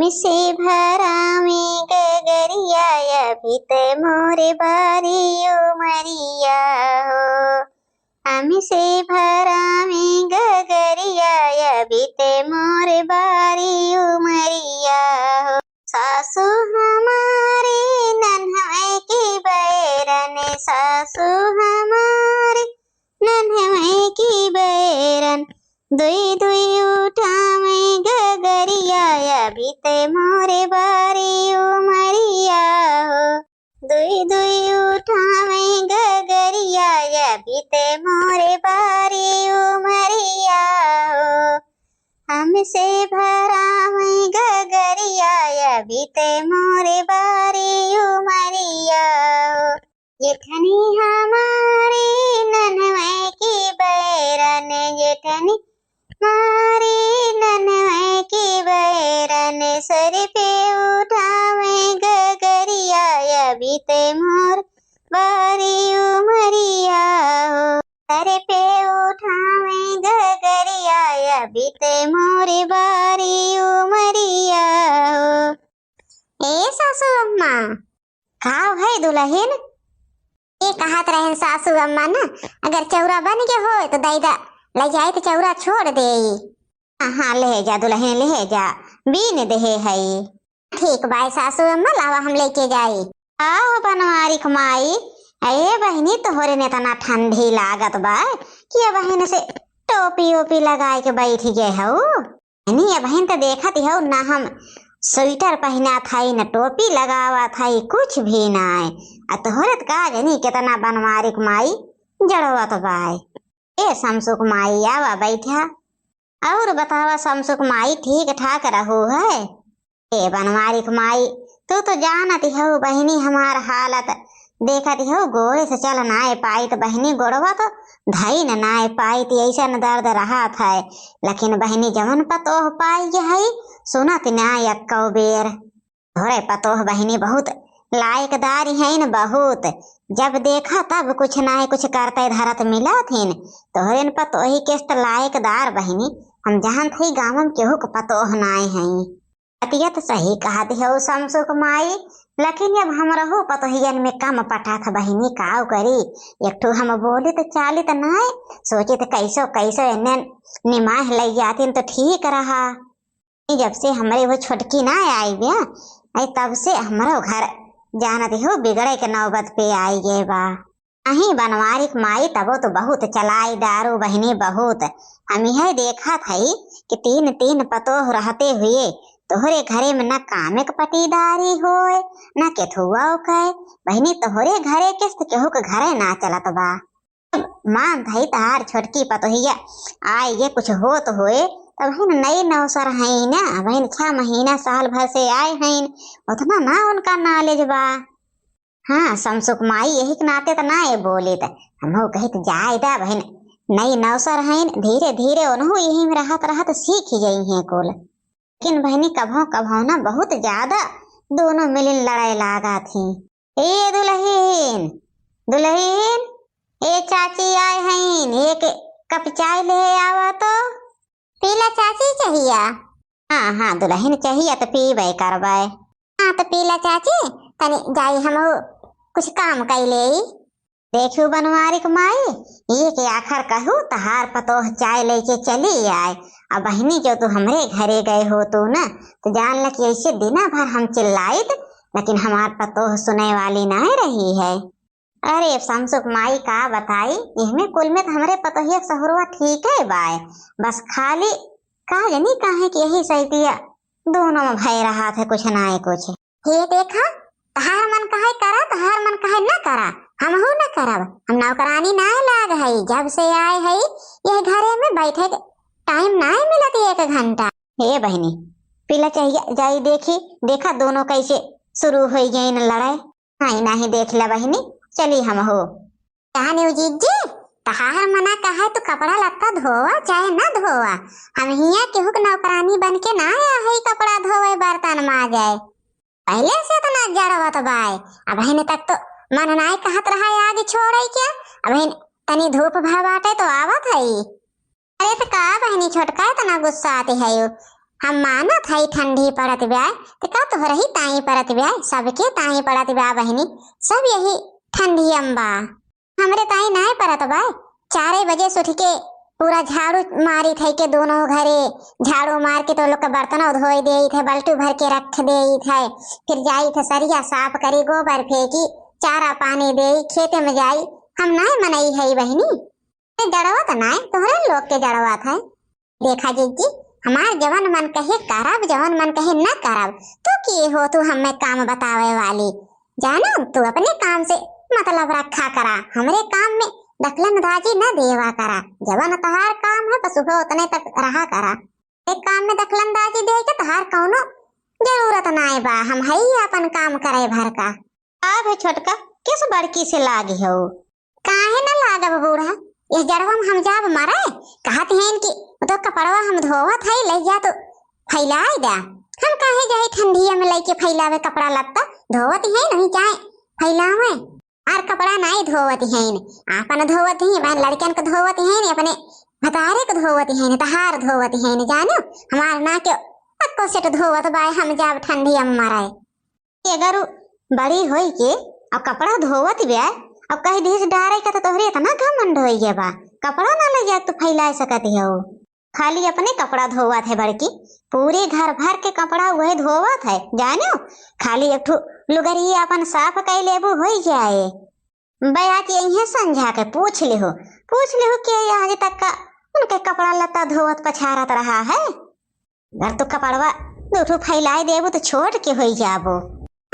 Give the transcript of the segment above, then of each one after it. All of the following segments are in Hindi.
हमसे भरावे गगरिया अभित मोरे बारी उमरिया हो। हमसे भरावे गगरिया अभित मोरे बारी उमरिया हो। सासू हमारी नन्हे की बैरन, सासू हमारी नन्हे की बैरन, दुई दुई उठावे गगरिया अभित मोरे बारी उमरिया हो। दुई दुई उठावे गगरिया अभित मोरे बारी उमरिया हो। हमसे भरावे गगरिया अभित मोरे बारी उमरिया हो। जेठनी हमारी नन्हे की बैरन, जेठनी मारी नन्हे की बैरन, सर पे उठावे गगरिया अभित मोर बारी उमरिया हो। सर पे उठावे गगरिया अभित मोर बारी उमरिया हो। ए सासू अम्मा खाओ है दुल्हन। ये कहत रहन सासू अम्मा ना, अगर चौरा बन के हो तो दैदा ले जाए तो चौरा छोड़ दे। हाँ ले जा दुल्हन ले जा, बीन देहे है। ठीक बाय सासू अम्मा, लावा हम लेके जाए। आओ बनवारी कमाई। अरे बहनी तोहरे ने तना ठंडी लागत बा कि बहन से टोपी ओपी लगाए के बैठ गए हो। नहीं बहन तो देखत हो ना, हम स्वेटर पहना था न टोपी लगावा था, कुछ भी ना है। तोहरे का जनी कितना बनवारी कमाई जड़वत बाय। ए शमसुक माई आवा बैठा और बतावा शमसुक माई ठीक ठाक रहो है। ए बनवारी माई तू तो जानत हो बहनी हमार हालत देखत हो, गोड़े से चल नाए पाई तो बहनी गोड़वा तो धई न नाए पाई तो ऐसा न दर्द रहा था। लेकिन बहनी जमन पतोह पाई है सुनत ना यक्को बेर। थोड़े पतोह बहनी बहुत लायकदार है न बहुत, जब देखा तब कुछ ना कुछ करते धरत मिला थीन। तोहरे न पतोही केस्त लायकदार बहनी, हम जहाँ थी गाँव में केहू को पतोह नाए हैं। अतियत सही कहती हो शमसुक माई, लेकिन अब हम रहो पतोहियन में कम पटा था बहनी, काव करी। एक ठो हम बोली तो चाली तो नाए, सोचे तो कैसो कैसो इन्ने निमाह लग जाती तो ठीक रहा। जब से हमारे वो छोटकी ना आई बिया तब से हमारा घर जानत हो बिगड़े के नौबत पे आई गए बा। अही बनवारी माई तबो तो बहुत चलाई दारू बहनी बहुत। हम यह देखा था कि तीन तीन पतोह रहते हुए तोहरे घरे में न कामिक पटीदारी होए न केथुआ कहे बहनी, तोहरे घरे किस्त केहू के घरे ना चलत बा। मान थई तहार छोटकी पतोहिया आए ये कुछ हो तो होए, तब बहन नई नौसर है ना बहन, 6 महीना साल भर से आए हैं, उतना ना उनका नॉलेज बा। हाँ शमसुक माई यही के नाते तो ना ये बोले तो हम कहे तो जाए दा बहन, नई नौसर है धीरे धीरे उन्हों यही में रहत सीख ही गई है कुल। लेकिन बहनी कभों कभों ना बहुत ज्यादा दोनों मिलन लड़ाई लागा थी। ए दुल्हन दुल्हन, ए चाची आए हैं, एक कप चाय ले आवा तो। पीला चाची चाहिए? हाँ हाँ दुल्हन चाहिए तो पीबे करबे। हाँ तो पीला चाची, तनी जाई हम कुछ काम कर ले। देखू बनवारी माई, ये के आखिर कहू तहार पतोह चाय लेके चली आए। अब बहनी जो तू हमरे घरे गए हो तो ना, तो जान ल कि ऐसे दिना भर हम चिल्लाइत, लेकिन हमार पतोह सुने वाली ना रही है। अरे शमसुक माई का बताई, इसमें कुल में तो हमरे पतोहिया सहुरवा ठीक है बाय, बस खाली का जनी काहे कि यही सैतिया दोनों में भय रहा था कुछ ना है कुछ। ये देखा तहार मन काहे करा, तहार मन काहे ना करा, हम हो ना करब। हम नौकरानी ना लाग है, जब से आए है ये घरे में बैठे टाइम ना मिलती 1 घंटा। हे बहनी पीला चाहिए जाई देखी, देखा दोनों कैसे शुरू हो गई न लड़ाई। हाँ ना ही देख ला बहनी, चली हम हो। कहा न्यूजीत जी तहार मना कहा तो कपड़ा लत्ता धोवा चाहे न धोवा, हम हिया केहू के नौकरानी बन के ना आया है कपड़ा धोवे बर्तन मांजे। पहले से तो ना जड़वत बाय, अब हने तक तो मन नाय कहत रहा आगे छोड़े क्या, अब हने तनी धूप भा बाटे तो आवत है। अरे तो का बहनी छोटका इतना गुस्सा आती है, हम मानत हई ठंडी पड़त ब्याह तो का तो रही ताई पड़त ब्याह सबके ताई पड़त ब्याह बहनी सब यही ठंडी अम्बा हमरे ताई नाय पड़त बा 4 बजे से उठ के पूरा झाड़ू मारी थे के दोनों घरे झाड़ू मार के तो लोग का बर्तन धोई दे थे बल्टू भर के रख दे थे फिर जाई थे सरिया साफ करी गोबर फेंकी चारा पानी दे खेते में जाई हम नाय मनई है बहनी जड़वा तो नाय तोहरे लोग के जड़वा था देखा जीजी हमार जवन मन कहे करब जवन मन कहे न करब तो की हो तू हमें काम बतावे वाली जानो तू अपने काम से मतलब रखा करा हमरे काम में दखलंदाजी न देवा करा जवन तहार काम है बस सुबह उतने तक रहा करा एक काम में दखलंदाजी दे के तहार कौनो जरूरत नाय बा हम हई अपन काम करे भर का अब छोटका किस बड़की से लागी हो काहे न लागब बूढ़ा इस जड़वा में हम जाब मारे कहत हैं कि तो कपड़वा हम धोवत है ले जा तो फैलाए दा हम काहे जाए ठंडिया में लेके फैलावे कपड़ा लत्ता धोवत है नहीं चाहे फैलावे और कपड़ा नहीं धोवत है अपन धोवत है बहन लड़कन को धोवत है अपने भतारे को धोवत है तहार धोवत है जानो हमार ना के अक्को सेट धोवत बाय हम जाब ठंडिया में मारे अगर बड़ी होई के अब कपड़ा धोवत बे अब कहीं ढीस डारे का तो तोहरे इतना घमंड होई गया बा कपड़ा ना ले जा तू फैला सकती हो खाली अपने कपड़ा धोवत है बड़की पूरे घर भर के कपड़ा वही धोवत है जानो खाली एक लुगरी अपन साफ कर लेबू हो जाए बया के यही समझा के पूछ ले हो कि आज तक का उनके कपड़ा लत्ता धोवत पछारत रहा है अगर तू कपड़वा दो फैलाए देबू तो छोड़ के हो जाबो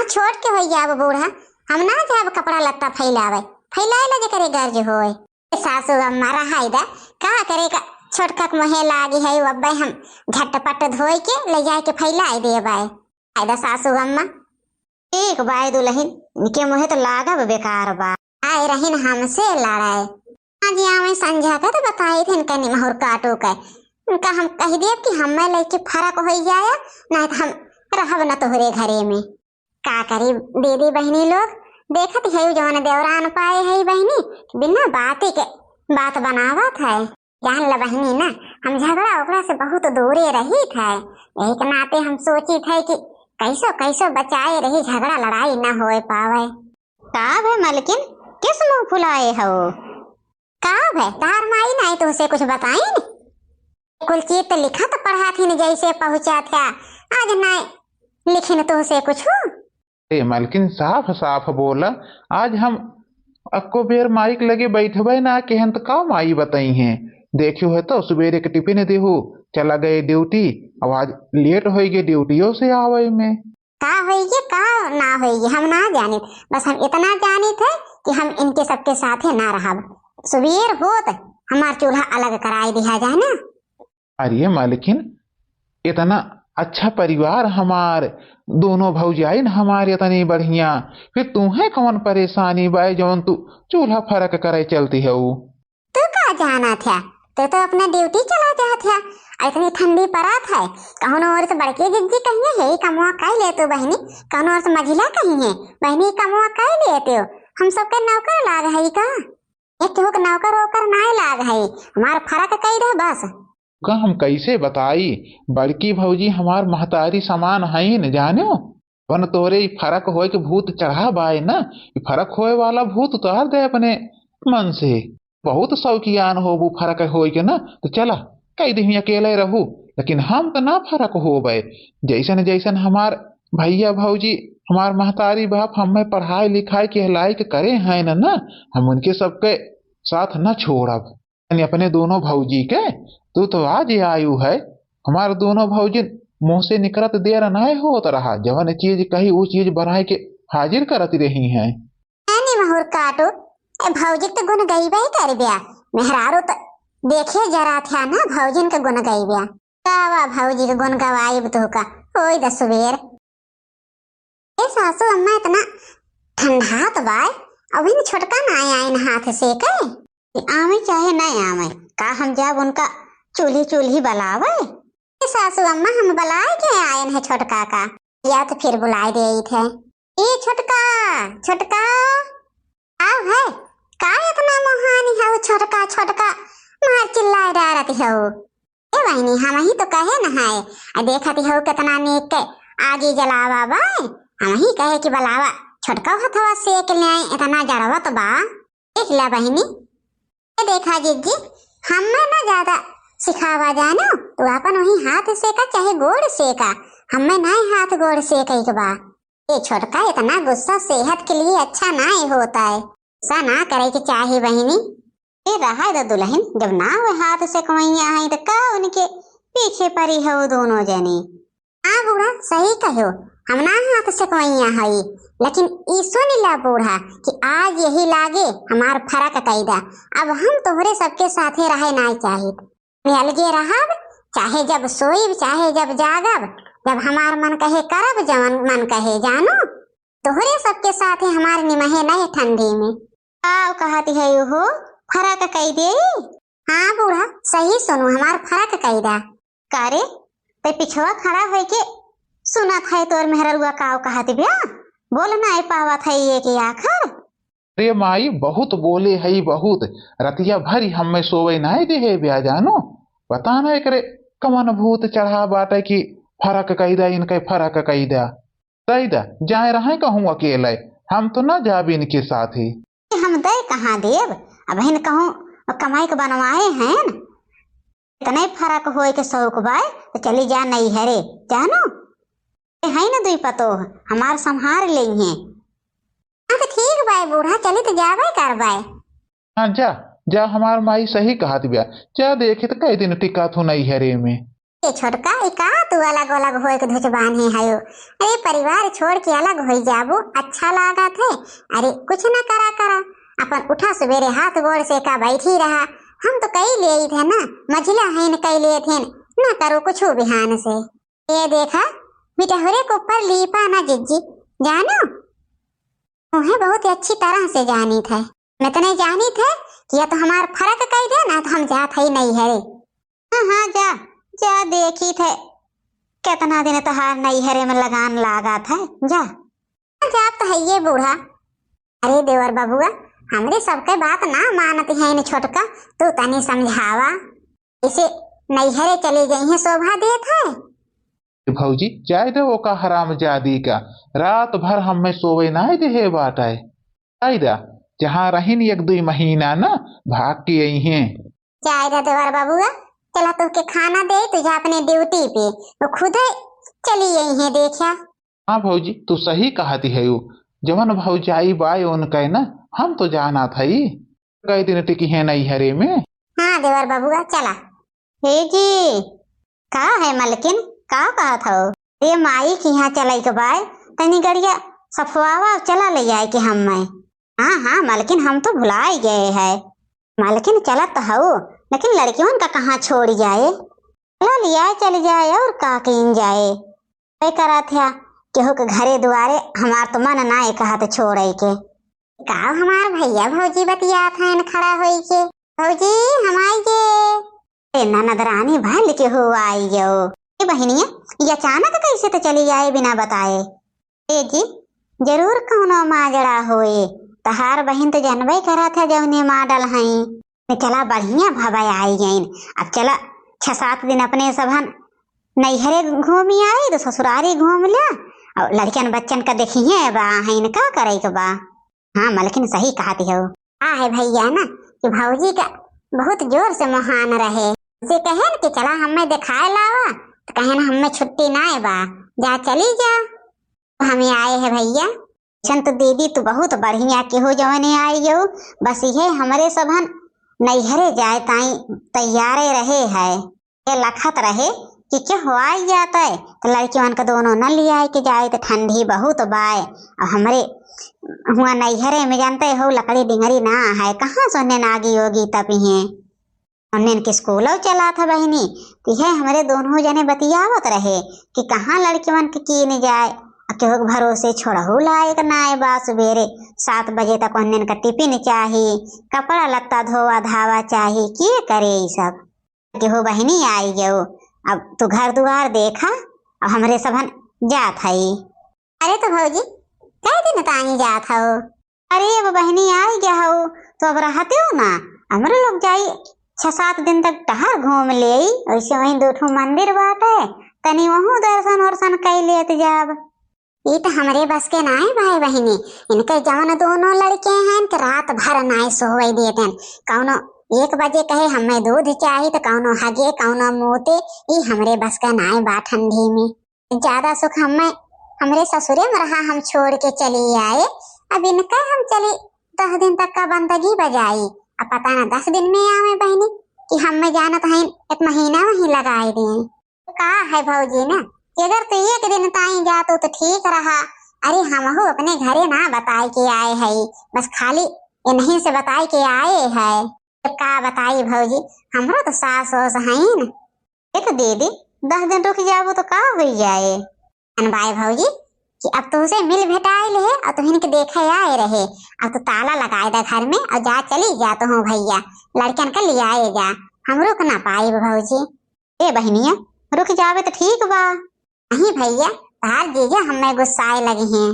छोड़ के हो जाबो बूढ़ा हम ना जाब कपड़ा लत्ता फैलावे फैलाए लगे करे गर्ज होए सासू अम्मा रहाई दा का करे का छोटका मोहे लागी है अब हम झटपट धोई के ले जाए के फैलाए देबाई आयदा सासू अम्मा एक बाय दुल्हन इनके मोहे तो लागब बेकार बा आए रहीन हमसे लड़ाए आज आवे संझा का तो बताई थे इनका निमहुर काटो का उनका हम कह देब कि हमें लेके फर्क हो जाया ना तो हम रहब न तोहरे घरे में का करी दीदी बहनी लोग देखत है जवन देवरान पाए है बहनी बिना बात के बात बनावत है जान ल बहनी ना हम झगड़ा ओकरा से बहुत दूरे रही थे एक नाते हम सोची थे कि कैसो बचाए रही झगड़ा लड़ाई न हो पावे का है मलकिन किस मुंह फुलाए हो का है तार माई नहीं तो उसे कुछ बताई कुल चीज तो लिखा तो पढ़ा थी जैसे पहुंचा था आज नहीं लिखिन तो उसे कुछ हो मालकिन साफ साफ बोला आज हम अक्को बेर माइक लगे बैठबे ना केहन तो का माई बताई हैं देखियो है तो सुबेरे के टिफिन देहू चला गए ड्यूटी अब आज लेट हो गए ड्यूटियों से आवे में का होइए का ना होइए हम ना जाने बस हम इतना जाने थे कि हम इनके सबके साथ ना रहब सुबेर होत हमार चूल्हा अलग कराई दिया जाए ना अरे मालकिन इतना अच्छा परिवार हमार दोनों भौजाई हमारे इतनी बढ़िया फिर तुम्हें कौन परेशानी बाय जौन तू चूल्हा फर्क करे चलती है तू का जाना था तो अपना ड्यूटी चला जा था इतनी ठंडी पड़त है कौन और से बड़की जिज्जी कहीं है कमुआ कह ले तू बहनी कौन और से मझिला कहीं है बहनी कमुआ कह लेते हो हम सबके नौकर लाग है का एक तो नौकर होकर ना लाग है हमार फर्क कई रह बस का हम कैसे बताई बड़की भौजी हमार महतारी समान है न जानो वन तोरे फर्क होए के भूत चढ़ा बाए ना फर्क होए वाला भूत उतार दे अपने मन से बहुत शौकियान हो वो फर्क होए के ना तो चला कई दिन अकेले रहू लेकिन हम तो ना फर्क हो गए जैसन जैसन हमार भैया भौजी हमार महतारी बाप हमें पढ़ाई लिखाई के हलाई के करे हैं ना हम उनके सबके साथ न छोड़ब अपने दोनों भौजी के तू तो आज ही आयु है हमारे दोनों भौजी मुंह से निकलत देर नहीं होत रहा जवन चीज कही वो चीज बनाए के हाजिर करती रही है महूर काटो भौजी तो गुन गई बे कर बिया मेहरारू तो देखे जरा था ना भौजिन के गुन गई बिया कावा भौजी के गुन गवाई तो का ओई दसवेर ए सासू अम्मा इतना ठंडा तो बाय अभी छोटका ना आए हाथ से के आवे चाहे नहीं आवे का हम जब उनका चूल्ही बुलावे सासू अम्मा हम बुलाए के आए हैं छोटका का या तो फिर बुलाए दे थे ए छोटका आओ है का इतना मोहानी है छोटका मार चिल्लाए डारत है ए बहनी हम ही तो कहे न है देखती हो कितना नेक के आगे जलावा बाय हम ही कहे कि बलावा छोटका हथवा सेक ले आए इतना जड़वा तो बा देख ला बहनी ये देखा जीजी हमें ना ज्यादा सिखावा जानो तो अपन वही हाथ सेका चाहे गोड़ सेका हमें ना हाथ गोड़ सेका एक बार ये छोटका इतना गुस्सा सेहत के लिए अच्छा नहीं होता है ऐसा ना करे कि चाहे बहनी ये रहा है दुल्हन जब ना हुए हाथ से कमैया है तो का उनके पीछे पड़ी है वो दोनों जनी। हाँ बूढ़ा सही कहो हम ना हाथ से कमैया है लेकिन ईसो नीला बूढ़ा कि आज यही लागे हमार फरक कैदा अब हम तोहरे सबके साथे रहे ना चाहिए अलगे रहब चाहे जब सोईब चाहे जब जागब जब हमार मन कहे करब जवन मन कहे जानो तोहरे सबके साथे हमार निमहे नहीं ठंडी में आओ कहती है हो फरक कई दे। हाँ बूढ़ा सही सुनो हमार फरक कैदा करे ते पिछवा खड़ा है के सुना था तोर मेहररुआ काव कहती ब्या बोल ना पावा था ये कि आखिर रे माई बहुत बोले है बहुत रतिया भरी हमें सोवे नहीं दे है ब्या जानो पता नहीं करे कमन भूत चढ़ा बाटे की फरक कैदा इनके फरक कैदा कैदा जाए रहे कहूँ अकेले हम तो ना जाब इनके साथ ही हम दे कहाँ देव अब हिन कहूँ कमाई के बनवाए हैं इतने फरक होए के शौक बाय तो चली जा नहीं है रे जानो है ना दुई पतो हमार संहार ले हैं। हाँ तो ठीक बाय बूढ़ा चली तो जावे कर बाय। हाँ जा जा हमार माई सही कहा दिया जा देखे तो कई दिन टिका थू नहीं है रे में ये छोटका का तू अलग अलग होए के धुचबान है हायो अरे परिवार छोड़ के अलग हो जाबो अच्छा लागा थे अरे कुछ ना करा करा अपन उठा सवेरे हाथ गोड़ से का बैठी रहा हम तो कई ले थे ना मझिला है न कई लिए थे ना करो कुछ बिहान से ये देखा बिटहरे को ऊपर लीपा ना जिज्जी जानो उन्हें बहुत अच्छी तरह से जानी थे मैं तो नहीं जानी थे कि या तो हमार फर्क कही दे ना तो हम जात ही नहीं है रे। हाँ हाँ जा जा देखी थे कितना दिन तोहार नहीं हरे में लगान लागा था जा जा तो है ये बूढ़ा। अरे देवर बाबुआ हमरे सबके बात ना मानती है इन छोटका तू तनी समझावा इसे नैहरे चली गई है शोभा देत है भौजी जाए दे वो का हराम जादी का रात भर हमें सोवे नहीं दे बात है आइदा जहाँ रहीन एक दो महीना ना भाग के आई हैं जायदा देवर बाबुआ चला तो के खाना दे तुझे अपने ड्यूटी पे वो खुद चली गई है देखा। हाँ भौजी तू सही कहती है यू जवन भौजाई बाय उनके ना हम तो जाना था ही कई दिन टिकी है नहीं हरे में। हाँ देवर बाबुआ चला। हे जी का है मलकिन का कहा था ये माई की यहाँ चलाई के बाय तनी गड़िया सफवावा चला ले जाए कि हम मैं। हाँ हाँ मलकिन हम तो भुला ही गए है मलकिन चला तो हो लेकिन लड़कियों का कहाँ छोड़ जाए चला लिया चल जाए और का कहीं जाए करा था केहू के घरे दुआरे हमार तो मन ना कहा तो छोड़े के का हमार भैया भौजी बतिया था खड़ा होई के भौजी हम आई गे ननदरानी भल के हो आई गो ये बहनिया ये अचानक कैसे तो चली जाए बिना बताए। ए जी जरूर कौनो माजरा होए तहार बहन तो जनबे करा था जौने मॉडल हैं चला बढ़िया भवाई आई गईन अब चला 6-7 दिन अपने सबन नैहरे घूमी आई तो ससुरारी घूम लिया और लड़कियन बच्चन का देखिए बा है का करे के बा। हाँ मलकिन सही कहती हो आ है भैया ना कि भौजी का बहुत जोर से महान रहे से कहे कि चला हमें दिखाए लावा तो कहे ना हमें छुट्टी ना है बा जा चली जा हमें आए है भैया तो दीदी तू बहुत बढ़िया के हो जवने आई हो बस ये हमारे सबन नैहरे जाए ताई तैयारे रहे है ये लखत रहे कि क्या हो आई जाता है तो लड़कियों का दोनों न ले आए के जाए तो ठंडी बहुत बाय और हमारे हुआ नैहरे में जानते हो लकड़ी डिंगरी ना है कहाँ सोने नागी होगी तभी है उन्हें के स्कूल चला था बहनी तो है हमारे दोनों जने बतियावत रहे कि कहाँ लड़कियों के कीने जाए केहू के भरोसे छोड़हू लायक ना आए बा सवेरे 7 बजे तक उन्हें का टिफिन चाहिए कपड़ा लत्ता धोवा धावा चाहिए किए करे ये सब केहू बहनी आई गो अब तू घर दुआर देखा अब हमरे सबन जात है। अरे तो भौजी कई दिन ताई जात हो अरे अब बहनी आई गया हो तो अब रहते हो ना हमारे लोग जाई 6-7 दिन तक टहर घूम ले। वैसे वहीं 2 मंदिर बाटे, तनी वहू दर्शन वर्शन कर लेत जाब। ये तो हमरे बस के नाय भाई बहिनी, इनके जवन दोनों लड़के हैं कि रात भर नाय सोवे देते। कौनो 1 बजे कहे हमें दूध चाहिए तो कौनो हगे कौनो मोते। ये हमरे बस का नाय बा। ठंडी में ज्यादा सुख हमरे ससुरे में रहा, हम छोड़ के चली आए। अब इनका हम चली 10 दिन तक का बंदगी बजाई। अब पता ना 10 दिन में आवे बहनी कि हमें जाना तो 1 महीना वहीं लगाए दिए। का है भौजी ना कि अगर तो 1 दिन ताई जातो तो ठीक रहा। अरे हम हो अपने घरे ना बताए के आए है, बस खाली इन्हीं से बताए के आए है। का बताई भौजी, हमरो तो सास ओस है न। ये तो दीदी 10 दिन रुक जाबो तो का हो जाए भाई भौजी कि अब तो उसे मिल भेटाए ले और तुहिन के देखे आए रहे। अब तो ताला लगाए दा घर में और जा चली जा तो हूँ भैया लड़कन का ले आए जा। हम रुक ना पाए भौजी। ए बहनिया रुक जावे तो ठीक बा। नहीं भैया तार जीजा हमें गुस्साए लगे हैं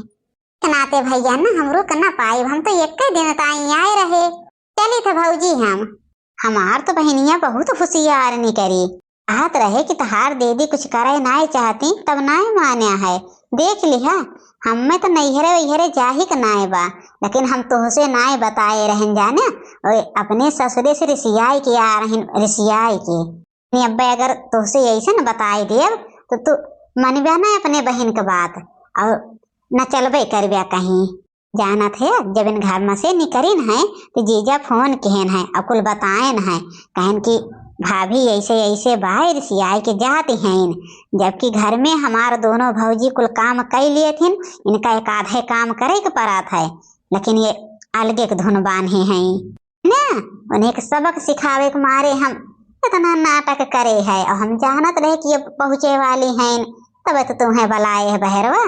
नाते भैया ना, हम रुक ना पाए। हम तो 1 दिन ताई आए रहे। चली थे भौजी हमार तो बहनिया बहुत होशियार नहीं करी। हाथ रहे कि तहार दीदी कुछ करे नाय चाहती तब नाय मान्या है। देख लिहा हमें तो नैहरे वैहरे जाही का नाय बा, लेकिन हम तुहसे नाय बताए रहन जाने और अपने ससुरे से रिसियाई के आ रहन रिसियाई के। अब्बे अगर तुहसे ऐसे न बताए देव तो तू मनबे ना अपने बहन के बात और न चलबे करबे कहीं। जाना थे जब इन घर में से निकरीन है तो जीजा फोन कहन है और कुल बताएन है, कहन की भाभी ऐसे ऐसे बाहर सियाई के जाती हैं। जबकि घर में हमारे दोनों भौजी कुल काम कर लिए थे, इनका एक आधे काम करे के पड़ा था, लेकिन ये अलगे के धुन बांधे हैं ना। उन्हें के सबक सिखावे के मारे हम इतना नाटक करे है और हम जानत रहे कि ये पहुँचे वाली हैं। तब तो तुम्हें बुलाए है बहरवा,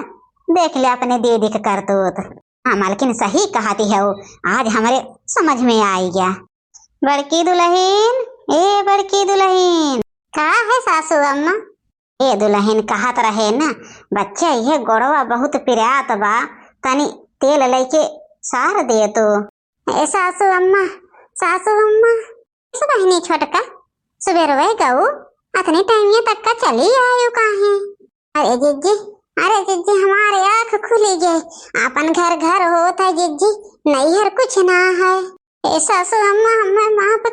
देख ले अपने दीदी के करतूत। हाँ मालकिन सही कहती है वो, आज हमारे समझ में आई गया। बड़की दुल्हन ए बड़की दुल्हन का है सासू अम्मा? ए दुल्हन कहत रहे ना बच्चा ये गोड़वा बहुत पिरात बा, तनी तेल लेके सार दे तो। ए सासू अम्मा बहनी छोटका सुबह वे गऊ अतने टाइम तक का चली आयु काहे? अरे जिज्जी हमारे आँख खुली गए, अपन घर होता है जिज्जी, नैहर कुछ ना है। ए सासू अम्मा हमें माफ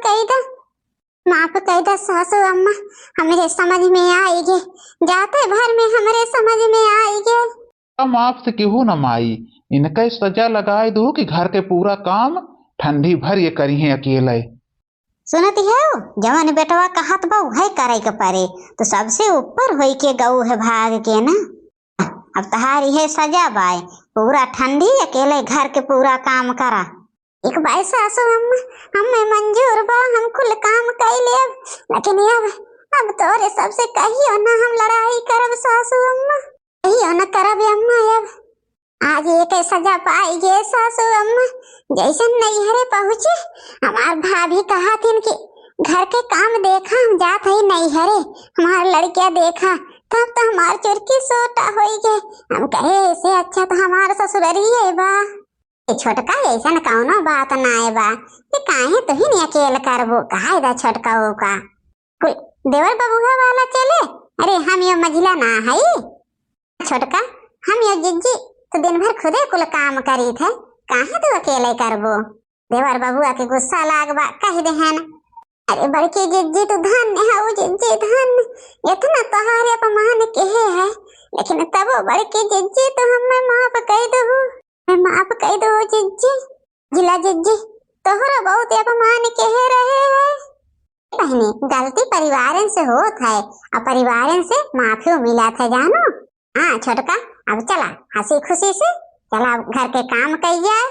कह दा सासू अम्मा, हमारे समझ में आई गे, जाते भर में हमारे समझ में आई गे। माफ से क्यों न माई, इनका सजा लगाए दो कि घर के पूरा काम ठंडी भर ये करी है अकेले। सुनती है जवान बेटवा कहत बा है करे के परे तो सबसे ऊपर होई के गऊ है भाग के ना। अब तहारी है सजा बाय, पूरा ठंडी अकेले घर के पूरा काम करा। एक बाई सासू अम्मा हमें मंजूर बा, हम कुल काम कर लेब, लेकिन अब तोरे सबसे कहियो ना हम लड़ाई करब सासू अम्मा, कहियो ना करब अम्मा। अब आज एक सजा पाई गे सासू अम्मा, जैसे नैहरे पहुँचे हमार भाभी कहा थी कि घर के काम देखा हम जात है नैहरे, हमार लड़किया देखा तब तो हमार चुरकी सोटा हो गए। हम कहे ऐसे अच्छा तो हमार ससुररी है बा, छोटका ऐसा न कौनो बात ना है बा, ये काहे तो ही नहीं अकेले करबो, कहा दा छोटका वो का देवर बबुआ वाला चले। अरे हम ये मझिला ना है छोटका, हम ये जिज्जी तो दिन भर खुदे कुल काम करी थे, काहे तो अकेले करबो। देवर बबुआ के गुस्सा लागबा कह देहन। अरे बड़की जिज्जी तो धन्य है वो जिज्जी धन्य, इतना तोहारे अपमान कहे है, लेकिन तब बड़की जिज्जी तो हमें माफ कह दो, मैं माफ कह दो जिज्जी। जिला जिज्जी तोहरा बहुत अपमान कहे रहे है। बहनी गलती परिवार से होत है और परिवार से माफी मिला था जानो। हाँ छोटका अब चला हंसी खुशी से चला घर के काम कर जाए।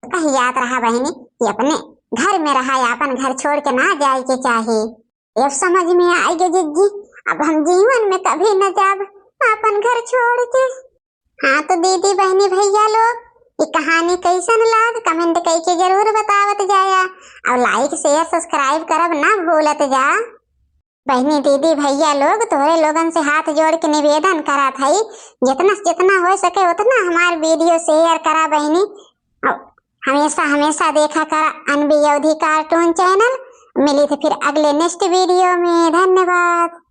कहीं याद रहा बहनी कि अपने घर में रहा अपन घर छोड़ के ना जाए के चाहिए। अब समझ में आएगी जिज्जी, अब हम जीवन में कभी न जाब अपन घर छोड़ के। हाँ तो दीदी बहनी भैया लोग ये कहानी कैसन लाग कमेंट करके जरूर बतावत जाया और लाइक शेयर सब्सक्राइब करब ना भूलत जा। बहनी दीदी भैया लोग तोरे लोगन से हाथ जोड़ के निवेदन करा था, जितना जितना हो सके उतना हमारे वीडियो शेयर करा बहनी। हमेशा देखा करा अनबी अवधि कार्टून चैनल मिली थे फिर अगले नेक्स्ट वीडियो में। धन्यवाद।